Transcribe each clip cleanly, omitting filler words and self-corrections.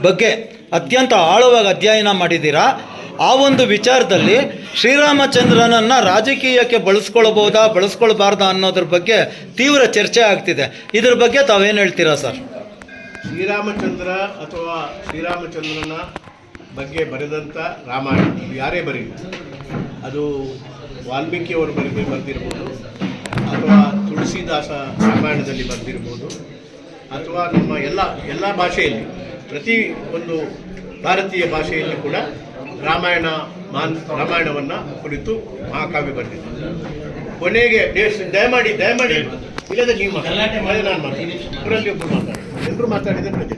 ಬಗ್ಗೆ ಅತ್ಯಂತ ಆಳವಾಗಿ ಅಧ್ಯಯನ ಮಾಡಿದ್ದೀರಾ. ಆ ಒಂದು ವಿಚಾರದಲ್ಲಿ ಶ್ರೀರಾಮಚಂದ್ರನನ್ನು ರಾಜಕೀಯಕ್ಕೆ ಬಳಸ್ಕೊಳ್ಬಾರ್ದಾ ಅನ್ನೋದ್ರ ಬಗ್ಗೆ ತೀವ್ರ ಚರ್ಚೆ ಆಗ್ತಿದೆ. ಇದ್ರ ಬಗ್ಗೆ ತಾವೇನು ಹೇಳ್ತೀರಾ ಸರ್? ಶ್ರೀರಾಮಚಂದ್ರ ಅಥವಾ ಶ್ರೀರಾಮಚಂದ್ರನ ಬಗ್ಗೆ ಬರೆದಂಥ ರಾಮಾಯಣ ಯಾರೇ ಬರೀಲಿ, ಅದು ವಾಲ್ಮೀಕಿಯವರು ಬರೆದಿರ್ಬೋದು, ಅಥವಾ ತುಳಸಿದಾಸ ರಾಮಾಯಣದಲ್ಲಿ ಬರೆದಿರ್ಬೋದು, ಅಥವಾ ನಮ್ಮ ಎಲ್ಲ ಭಾಷೆಯಲ್ಲಿ ಪ್ರತಿ ಒಂದು ಭಾರತೀಯ ಭಾಷೆಯಲ್ಲಿ ಕೂಡ ರಾಮಾಯಣವನ್ನು ಕುರಿತು ಮಹಾಕಾವ್ಯ ಬರೆದಿದೆ. ಕೊನೆಗೆ ದಯಮಾಡಿ ಇಲ್ಲದೆ ನೀವು ನಾನು ಮಾತಾಡಿ ಅವರಲ್ಲಿ ಒಬ್ಬರು ಎಲ್ಲರೂ ಮಾತಾಡಿದ ಪ್ರಜೆ.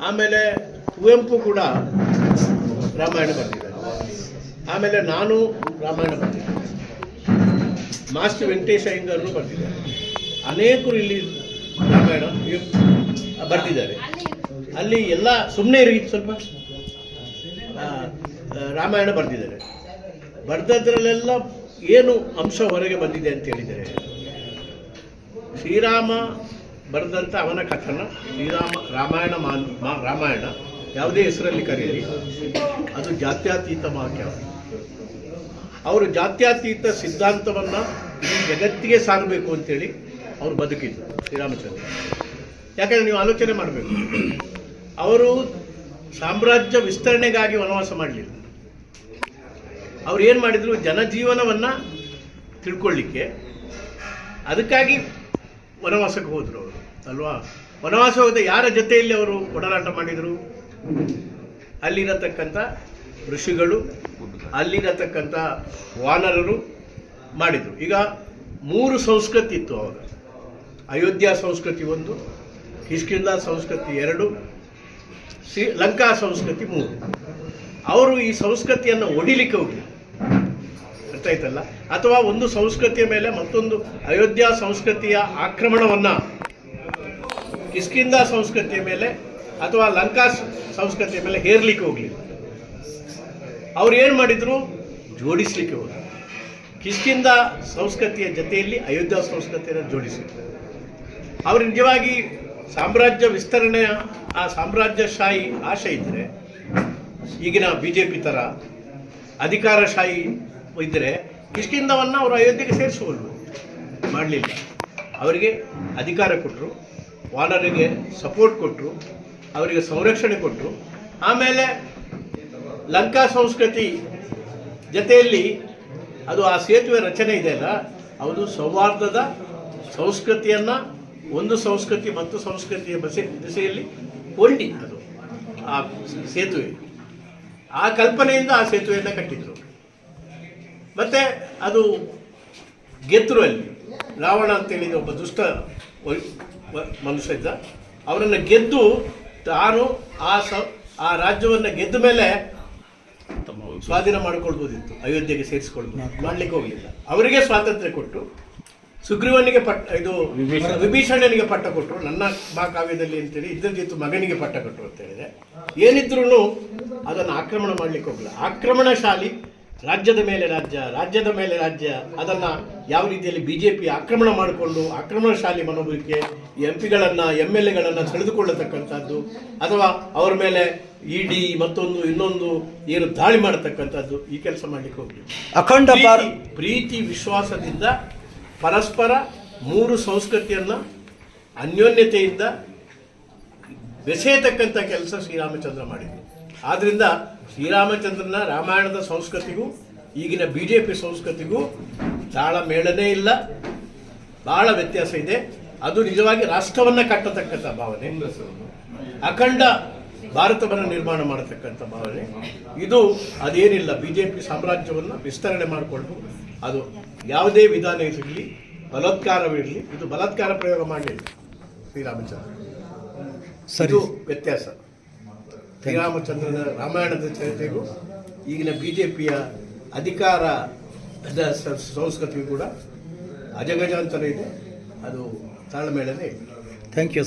ಆಮೇಲೆ ಕುವೆಂಪು ಕೂಡ ರಾಮಾಯಣ ಬರೆದಿದ್ದಾರೆ. ಆಮೇಲೆ ನಾನು ರಾಮಾಯಣ ಬರೆದಿದ್ದೆ. ಮಾಸ್ಟರ್ ವೆಂಕಟೇಶ ಅಯ್ಯಂಗಾರರು ಬರೆದಿದ್ದಾರೆ. ಅನೇಕರು ಇಲ್ಲಿ ರಾಮಾಯಣ ಬರೆದಿದ್ದಾರೆ. ಅಲ್ಲಿ ಎಲ್ಲ ಸುಮ್ಮನೆ ಇರಿ ಸ್ವಲ್ಪ ರಾಮಾಯಣ ಬರೆದಿದ್ದಾರೆ. ಬರೆದದ್ರಲ್ಲೆಲ್ಲ ಏನು ಅಂಶ ಹೊರಗೆ ಬಂದಿದೆ ಅಂತ ಹೇಳಿದರೆ, ಶ್ರೀರಾಮ ಬರೆದಂಥ ಅವನ ಕಥನ ರಾಮಾಯಣ ಯಾವುದೇ ಹೆಸರಲ್ಲಿ ಕರೆಯಲಿ, ಅದು ಜಾತ್ಯತೀತ ವಾಕ್ಯ. ಅವರು ಜಾತ್ಯತೀತ ಸಿದ್ಧಾಂತವನ್ನು ಈ ಜಗತ್ತಿಗೆ ಸಾರಬೇಕು ಅಂತೇಳಿ ಅವರು ಬದುಕಿದ್ರು ಶ್ರೀರಾಮಚಂದ್ರ. ಯಾಕಂದರೆ ನೀವು ಆಲೋಚನೆ ಮಾಡಬೇಕು, ಅವರು ಸಾಮ್ರಾಜ್ಯ ವಿಸ್ತರಣೆಗಾಗಿ ವನವಾಸ ಮಾಡಲಿಲ್ಲ. ಅವ್ರು ಏನು ಮಾಡಿದರು, ಜನಜೀವನವನ್ನು ತಿಳ್ಕೊಳ್ಳಿಕ್ಕೆ ಅದಕ್ಕಾಗಿ ವನವಾಸಕ್ಕೆ ಹೋದರು ಅವರು ಅಲ್ವಾ. ವನವಾಸ ಹೋದ ಯಾರ ಜೊತೆಯಲ್ಲಿ ಅವರು ಒಡನಾಟ ಮಾಡಿದರು? ಅಲ್ಲಿರತಕ್ಕಂಥ ಋಷಿಗಳು, ಅಲ್ಲಿರತಕ್ಕಂಥ ವಾನರರು ಮಾಡಿದರು. ಈಗ 3 ಸಂಸ್ಕೃತಿ ಇತ್ತು ಅವಾಗ. ಅಯೋಧ್ಯ ಸಂಸ್ಕೃತಿ 1, ಕಿಷ್ಕಿಂಧ ಸಂಸ್ಕೃತಿ 2, ಲಂಕಾ ಸಂಸ್ಕೃತಿ 3. ಅವರು ಈ ಸಂಸ್ಕೃತಿಯನ್ನು ಒಡಿಲಿಕ್ಕೆ ಹೋಗಲಿ, ಅರ್ಥ ಆಯ್ತಲ್ಲ. ಅಥವಾ ಒಂದು ಸಂಸ್ಕೃತಿಯ ಮೇಲೆ ಮತ್ತೊಂದು ಅಯೋಧ್ಯ ಸಂಸ್ಕೃತಿಯ ಆಕ್ರಮಣವನ್ನು ಕಿಷ್ಕಿಂಧ ಸಂಸ್ಕೃತಿಯ ಮೇಲೆ ಅಥವಾ ಲಂಕಾ ಸಂಸ್ಕೃತಿಯ ಮೇಲೆ ಹೇರ್ಲಿಕ್ಕೆ ಹೋಗಲಿ. ಅವ್ರು ಏನು ಮಾಡಿದರು, ಜೋಡಿಸ್ಲಿಕ್ಕೆ ಹೋದರು. ಕಿಷ್ಕಿಂಧ ಸಂಸ್ಕೃತಿಯ ಜೊತೆಯಲ್ಲಿ ಅಯೋಧ್ಯ ಸಂಸ್ಕೃತಿಯನ್ನು ಜೋಡಿಸಿದ್ರು. ಅವರು ನಿಜವಾಗಿ ಸಾಮ್ರಾಜ್ಯ ವಿಸ್ತರಣೆಯ ಆ ಸಾಮ್ರಾಜ್ಯಶಾಹಿ ಆಶೆ ಇದ್ದರೆ, ಈಗಿನ BJP ಥರ ಅಧಿಕಾರಶಾಹಿ ಇದ್ದರೆ ಕಿಷ್ಕಿಂಧವನ್ನು ಅವರು ಅಯೋಧ್ಯೆಗೆ ಸೇರಿಸಬಹುದು. ಮಾಡಲಿಲ್ಲ. ಅವರಿಗೆ ಅಧಿಕಾರ ಕೊಟ್ಟರು, ವಾನರಿಗೆ ಸಪೋರ್ಟ್ ಕೊಟ್ಟರು, ಅವರಿಗೆ ಸಂರಕ್ಷಣೆ ಕೊಟ್ಟರು. ಆಮೇಲೆ ಲಂಕಾ ಸಂಸ್ಕೃತಿ ಜೊತೆಯಲ್ಲಿ ಅದು ಆ ಸೇತುವೆ ರಚನೆ ಇದೆಯಲ್ಲ, ಅದು ಸೌಹಾರ್ದದ ಸಂಸ್ಕೃತಿಯನ್ನು ಒಂದು ಸಂಸ್ಕೃತಿ ಮತ್ತು ಸಂಸ್ಕೃತಿಯ ದಿಸೆಯಲ್ಲಿ ಕೊಂಡಿ ಅದು ಆ ಸೇತುವೆ. ಆ ಕಲ್ಪನೆಯಿಂದ ಆ ಸೇತುವೆಯನ್ನು ಕಟ್ಟಿದರು. ಮತ್ತು ಅದು ಗೆದ್ರು. ಅಲ್ಲಿ ರಾವಣ ಅಂತೇಳಿದ ಒಬ್ಬ ದುಷ್ಟ ಮನುಷ್ಯ ಇದ್ದ. ಅವರನ್ನು ಗೆದ್ದು ತಾನು ಆ ರಾಜ್ಯವನ್ನು ಗೆದ್ದ ಮೇಲೆ ಸ್ವಾಧೀನ ಮಾಡಿಕೊಳ್ಬೋದಿತ್ತು, ಅಯೋಧ್ಯೆಗೆ ಸೇರಿಸ್ಕೊಳ್ಬೋದು. ಮಾಡಲಿಕ್ಕೆ ಹೋಗಲಿಲ್ಲ. ಅವರಿಗೆ ಸ್ವಾತಂತ್ರ್ಯ ಕೊಟ್ಟು ಸುಗ್ರೀವನಿಗೆ ವಿಭೀಷಣನಿಗೆ ಪಟ್ಟ ಕೊಟ್ಟರು, ನನ್ನ ಮಹಾಕಾವ್ಯದಲ್ಲಿ ಅಂತೇಳಿ. ಇದ್ದದ್ದು ಮಗನಿಗೆ ಪಟ್ಟ ಕೊಟ್ಟರು ಅಂತ ಹೇಳಿದೆ. ಏನಿದ್ರೂ ಅದನ್ನು ಆಕ್ರಮಣ ಮಾಡಲಿಕ್ಕೆ ಹೋಗಲ್ಲ. ಆಕ್ರಮಣಶಾಲಿ ರಾಜ್ಯದ ಮೇಲೆ ರಾಜ್ಯದ ಮೇಲೆ ರಾಜ್ಯ, ಅದನ್ನು ಯಾವ ರೀತಿಯಲ್ಲಿ BJP ಆಕ್ರಮಣ ಮಾಡಿಕೊಂಡು ಆಕ್ರಮಣಶಾಲಿ ಮನೋಭಾವಕ್ಕೆ MP ಗಳನ್ನು MLAಗಳನ್ನು ಸೆಳೆದುಕೊಳ್ಳತಕ್ಕಂಥದ್ದು, ಅಥವಾ ಅವರ ಮೇಲೆ ED ಮತ್ತೊಂದು ಇನ್ನೊಂದು ಏನು ದಾಳಿ ಮಾಡತಕ್ಕಂಥದ್ದು, ಈ ಕೆಲಸ ಮಾಡಲಿಕ್ಕೆ ಹೋಗಲಿಲ್ಲ. ಅಖಂಡ ಪ್ರೀತಿ ವಿಶ್ವಾಸದಿಂದ ಪರಸ್ಪರ 3 ಸಂಸ್ಕೃತಿಯನ್ನು ಅನ್ಯೋನ್ಯತೆಯಿಂದ ಬೆಸೆಯತಕ್ಕಂಥ ಕೆಲಸ ಶ್ರೀರಾಮಚಂದ್ರ ಮಾಡಿದರು. ಆದ್ದರಿಂದ ಶ್ರೀರಾಮಚಂದ್ರನ ರಾಮಾಯಣದ ಸಂಸ್ಕೃತಿಗೂ ಈಗಿನ BJP ಸಂಸ್ಕೃತಿಗೂ ತಾಳಮೇಳನೇ ಇಲ್ಲ, ಬಹಳ ವ್ಯತ್ಯಾಸ ಇದೆ. ಅದು ನಿಜವಾಗಿ ರಾಷ್ಟ್ರವನ್ನು ಕಟ್ಟತಕ್ಕಂಥ ಭಾವನೆ, ಅಖಂಡ ಭಾರತವನ್ನು ನಿರ್ಮಾಣ ಮಾಡತಕ್ಕಂಥ ಭಾವನೆ. ಇದು ಅದೇನಿಲ್ಲ, BJP ಸಾಮ್ರಾಜ್ಯವನ್ನು ವಿಸ್ತರಣೆ ಮಾಡಿಕೊಂಡು ಅದು ಯಾವುದೇ ವಿಧಾನ ಇರಲಿ, ಬಲಾತ್ಕಾರವಿರಲಿ, ಇದು ಬಲಾತ್ಕಾರ ಪ್ರಯೋಗ ಮಾಡಲಿಲ್ಲ ಶ್ರೀರಾಮಚಂದ್ರ. ಇದು ವ್ಯತ್ಯಾಸ. ಶ್ರೀರಾಮಚಂದ್ರನ ರಾಮಾಯಣದ ಚರಿತ್ರೆಗೂ ಈಗಿನ BJPಯ ಅಧಿಕಾರದ ಸಂಸ್ಕೃತಿಗೂ ಕೂಡ ಅಜಗಜಾಂತರ ಇದೆ. ಅದು ತಾಳ್ಮೇಳನೇ ಇದೆ. Thank you.